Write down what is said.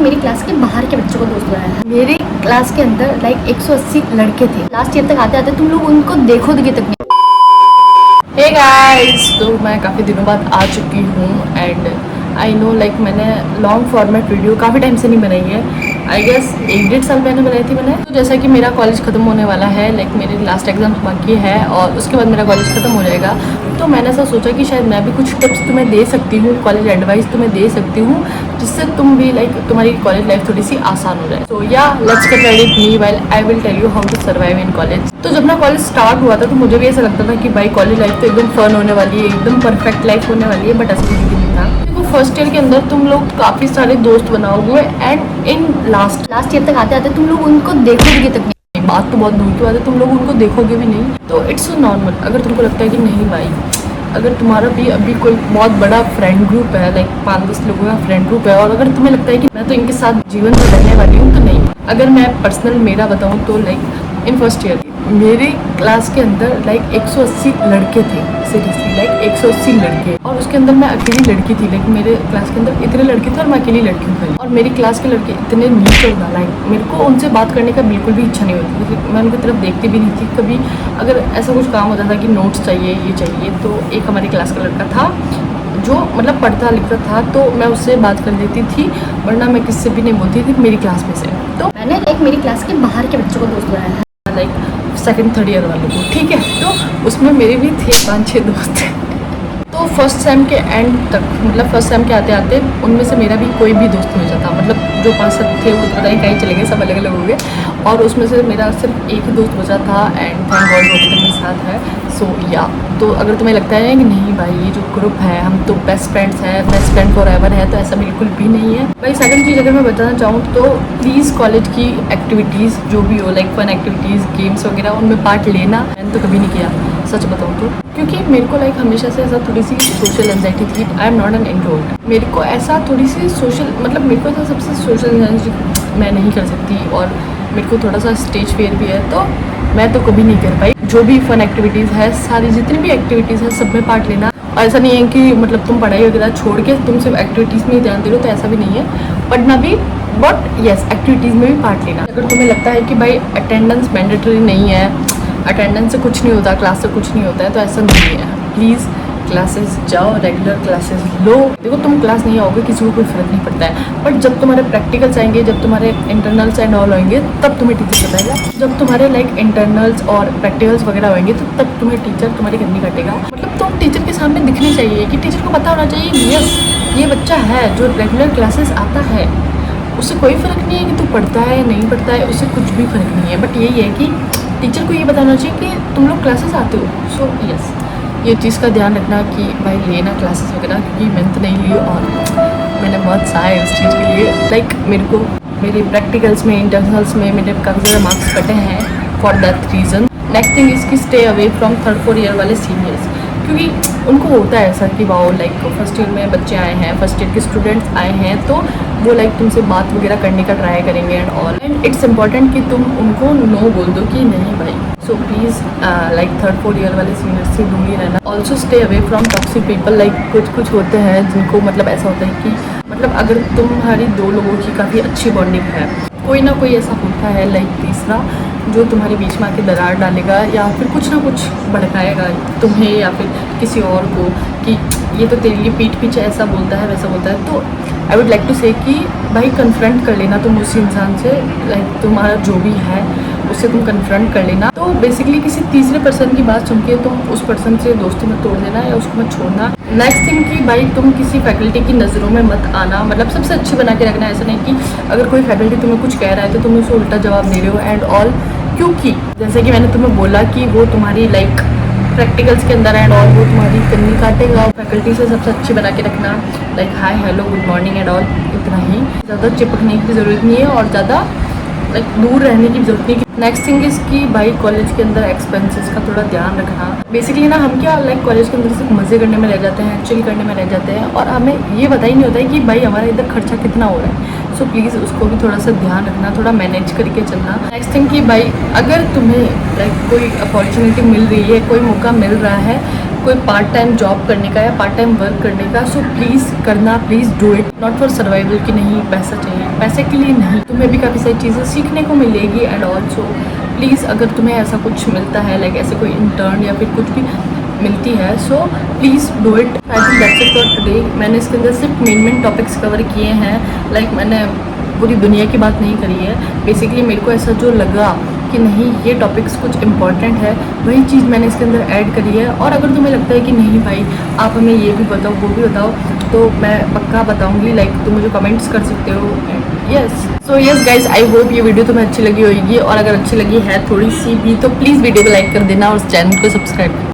मेरी क्लास के बाहर के बच्चों को दोस्त बनाया है। मेरे क्लास के अंदर लाइक 180 लड़के थे। लास्ट ईयर तक आते आते तुम लोग उनको देखोगे तक नहीं। हे गाइस, तो मैं काफ़ी दिनों बाद आ चुकी हूँ एंड आई नो लाइक मैंने लॉन्ग फॉर्मेट वीडियो काफ़ी टाइम से नहीं बनाई है। आई गेस 1-1.5 साल पहले बनाई थी मैंने। तो जैसा कि मेरा कॉलेज ख़त्म होने वाला है, लाइक मेरे लास्ट एग्जाम बाकी है और उसके बाद मेरा कॉलेज ख़त्म हो जाएगा। तो मैंने ऐसा सोचा कि शायद मैं भी कुछ टिप्स तुम्हें दे सकती हूँ, कॉलेज एडवाइस तुम्हें दे सकती हूँ, जिससे तुम भी लाइक तुम्हारी कॉलेज लाइफ थोड़ी सी आसान हो जाए। तो या let's get ready me while I will tell you how to survive in college. तो जब मैं कॉलेज स्टार्ट हुआ था तो मुझे भी ऐसा लगता था कि भाई कॉलेज लाइफ तो एकदम फन होने वाली है, एकदम परफेक्ट लाइफ होने वाली है, बट ऐसा कुछ भी नहीं था। देखो फर्स्ट ईयर के अंदर तुम लोग काफ़ी सारे दोस्त बनाओगे एंड इन लास्ट ईयर तक आते आते तुम लोग उनको देखोगे तक नहीं। बात तो बहुत दूर की बात है, तुम लोग उनको देखोगे भी नहीं। तो इट्स नॉर्मल। अगर तुमको लगता है कि नहीं भाई, अगर तुम्हारा भी अभी कोई बहुत बड़ा फ्रेंड ग्रुप है, लाइक 5-10 लोगों का फ्रेंड ग्रुप है, और अगर तुम्हें लगता है कि मैं तो इनके साथ जीवन में रहने वाली हूँ, तो नहीं। अगर मैं पर्सनल मेरा बताऊँ तो लाइक इन फर्स्ट ईयर मेरे क्लास के अंदर लाइक 180 लड़के थे। सीरियसली लाइक 180 लड़के, और उसके अंदर मैं अकेली लड़की थी। लाइक मेरे क्लास के अंदर इतने लड़के थे और मैं अकेली लड़की हूँ। और मेरी क्लास के लड़के इतने नीचे था, लाइक मेरे को उनसे बात करने का बिल्कुल भी इच्छा नहीं होती थी। मैं उनकी तरफ देखती भी नहीं थी कभी। अगर ऐसा कुछ काम होता था कि नोट्स चाहिए, ये चाहिए, तो एक हमारी क्लास का लड़का था जो मतलब पढ़ता लिखता था, तो मैं उससे बात कर लेती थी, वरना मैं किससे भी नहीं बोलती थी मेरी क्लास में से। तो मैंने लाइक मेरी क्लास के बाहर के बच्चों को दोस्त बनाया है, लाइक 2nd-3rd ईयर वालों को, ठीक है। तो उसमें मेरे भी थे 5-6 दोस्त। तो फर्स्ट सेम के एंड तक, मतलब फर्स्ट सेम के आते आते उनमें से मेरा भी कोई भी दोस्त नहीं जाता। मतलब जो 5-7 थे वो पता नहीं कहीं चले गए, सब अलग अलग हो गए, और उसमें से मेरा सिर्फ एक ही दोस्त बचा था एंड थैंक गॉड वो भी मेरे साथ है। सो या तो अगर तुम्हें लगता है कि नहीं भाई ये जो ग्रुप है हम तो बेस्ट फ्रेंड्स हैं, बेस्ट फ्रेंड फॉर एवर है, तो ऐसा बिल्कुल भी नहीं है भाई। सेकंड चीज़ अगर मैं बताना चाहूँ तो प्लीज़ कॉलेज की एक्टिविटीज़ जो भी हो, लाइक फन एक्टिविटीज़, गेम्स वगैरह, उनमें पार्ट लेना मैंने तो कभी नहीं किया, सच बताऊँ तो। क्योंकि मेरे को लाइक हमेशा से ऐसा थोड़ी सी सोशल एंजाइटी थी। I am not an introvert. मेरे को ऐसा थोड़ी सी सोशल, मतलब मेरे को ऐसा सबसे सोशल एंजाइटी मैं नहीं कर सकती, और मेरे को थोड़ा सा स्टेज फियर भी है, तो मैं तो कभी नहीं कर पाई। जो भी फन एक्टिविटीज़ है, सारी जितनी भी एक्टिविटीज़ है, सब में पार्ट लेना। और ऐसा नहीं है कि मतलब तुम पढ़ाई वगैरह छोड़ के तुम सिर्फ एक्टिविटीज़ में ही ध्यान दे रहे हो, तो ऐसा भी नहीं है। पढ़ना भी, बट येस एक्टिविटीज़ में भी पार्ट लेना। अगर तुम्हें लगता है कि भाई अटेंडेंस मैंडेटरी नहीं है, अटेंडेंस से कुछ नहीं होता, क्लास से कुछ नहीं होता है, तो ऐसा नहीं है। प्लीज़ क्लासेस जाओ, रेगुलर क्लासेस लो। देखो तुम क्लास नहीं आओगे किसी को कोई फ़र्क नहीं पड़ता है, बट जब तुम्हारे प्रैक्टिकल्स आएंगे, जब तुम्हारे इंटरनल्स एंड ऑल होंगे, तब तुम्हें टीचर बताएगा। जब तुम्हारे लाइक इंटरनल्स और प्रैक्टिकल्स वगैरह होंगे, तो तब तुम्हें टीचर तुम्हारी गंदी काटेगा। मतलब तुम टीचर के सामने दिखनी चाहिए, कि टीचर को पता होना चाहिए यस ये बच्चा है जो रेगुलर क्लासेस आता है। उससे कोई फ़र्क नहीं है कि तू पढ़ता है या नहीं पढ़ता है, उससे कुछ भी फ़र्क नहीं है। बट यही है कि टीचर को ये बताना चाहिए कि तुम लोग क्लासेस आते हो। सो यस ये चीज़ का ध्यान रखना कि भाई लेना क्लासेस वगैरह, क्योंकि मैंने तो नहीं ली और मैंने बहुत सहाय उस चीज़ के लिए। लाइक मेरे को मेरे प्रैक्टिकल्स में, इंटरनल्स में मेरे काफ़ी ज़्यादा मार्क्स कटे हैं for that reason. Next thing इसकी stay away from 3rd-4th year वाले सीनियर्स, क्योंकि उनको होता है ऐसा कि वाओ लाइक फर्स्ट ईयर में बच्चे आए हैं, फर्स्ट ईयर के स्टूडेंट्स आए हैं, तो वो लाइक तुमसे बात वगैरह करने का ट्राई करेंगे and all. And it's important कि तुम उनको नो बोल दो कि नहीं भाई। So please like 3rd-4th year वाले सीनियर्स से दूर ही रहना। Also stay away from toxic people. Like कुछ होते हैं जिनको मतलब ऐसा होता है कि मतलब अगर तुम्हारी 2 लोगों की काफ़ी अच्छी बॉन्डिंग है, कोई ना कोई ऐसा होता है लाइक तीसरा जो तुम्हारे बीच में आके दरार डालेगा, या फिर कुछ ना कुछ भड़काएगा तुम्हें या फिर किसी और को कि ये तो तेरे लिए पीठ पीछे ऐसा बोलता है, वैसा बोलता है। तो आई वुड लाइक टू से कि भाई कन्फ्रंट कर लेना तुम उस इंसान से, लाइक तुम्हारा जो भी है उससे तुम कन्फ्रंट कर लेना। तो बेसिकली किसी तीसरे पर्सन की बात सुन के तुम उस पर्सन से दोस्ती मत तोड़ देना या उसको मत छोड़ना। नेक्स्ट थिंग कि भाई तुम किसी फैकल्टी की नज़रों में मत आना, मतलब सबसे अच्छी बना के रखना। ऐसा नहीं कि अगर कोई फैकल्टी तुम्हें कुछ कह रहा है तो तुम उसे उल्टा जवाब दे रहे हो एंड ऑल, क्योंकि जैसे कि मैंने तुम्हें बोला कि वो तुम्हारी लाइक प्रैक्टिकल्स के अंदर एंड ऑल वो तुम्हारी कन्नी काटेगा। फैकल्टी से सबसे अच्छी बना के रखना, like hi hello good morning and all, इतना ही। ज़्यादा चिपकने की ज़रूरत नहीं है और ज़्यादा लाइक दूर रहने की जरूरत नहीं। नेक्स्ट थिंग इज़ कि भाई कॉलेज के अंदर एक्सपेंसेस का थोड़ा ध्यान रखना। बेसिकली ना हम क्या लाइक कॉलेज के अंदर सिर्फ मज़े करने में रह जाते हैं, चिल करने में रह जाते हैं, और हमें ये पता ही नहीं होता है कि भाई हमारा इधर खर्चा कितना हो रहा है। सो प्लीज़ उसको भी थोड़ा सा ध्यान रखना, थोड़ा मैनेज करके चलना। नेक्स्ट थिंग कि भाई अगर तुम्हें लाइक कोई अपॉर्चुनिटी मिल रही है, कोई मौका मिल रहा है, कोई पार्ट टाइम जॉब करने का या पार्ट टाइम वर्क करने का, सो प्लीज़ करना, please do it. Not for survival कि नहीं पैसा चाहिए, पैसे के लिए नहीं, तुम्हें भी काफ़ी सारी चीज़ें सीखने को मिलेगी। एंड ऑल्सो प्लीज़ अगर तुम्हें ऐसा कुछ मिलता है, लाइक ऐसे कोई इंटर्न या फिर कुछ भी मिलती है, so please do it. I think that's it for today. मैंने इसके अंदर सिर्फ मेन टॉपिक्स कवर किए हैं, लाइक मैंने पूरी दुनिया की बात नहीं करी है। बेसिकली मेरे को ऐसा जो लगा कि नहीं ये टॉपिक्स कुछ इंपॉर्टेंट है, वही चीज़ मैंने इसके अंदर ऐड करी है। और अगर तुम्हें लगता है कि नहीं भाई आप हमें ये भी बताओ वो भी बताओ, तो मैं पक्का बताऊंगी, लाइक तुम मुझे कमेंट्स कर सकते हो। Yes, so yes guys, I hope ये वीडियो तुम्हें अच्छी लगी होगी, और अगर अच्छी लगी है थोड़ी सी भी तो प्लीज़ वीडियो को लाइक कर देना और चैनल को सब्सक्राइब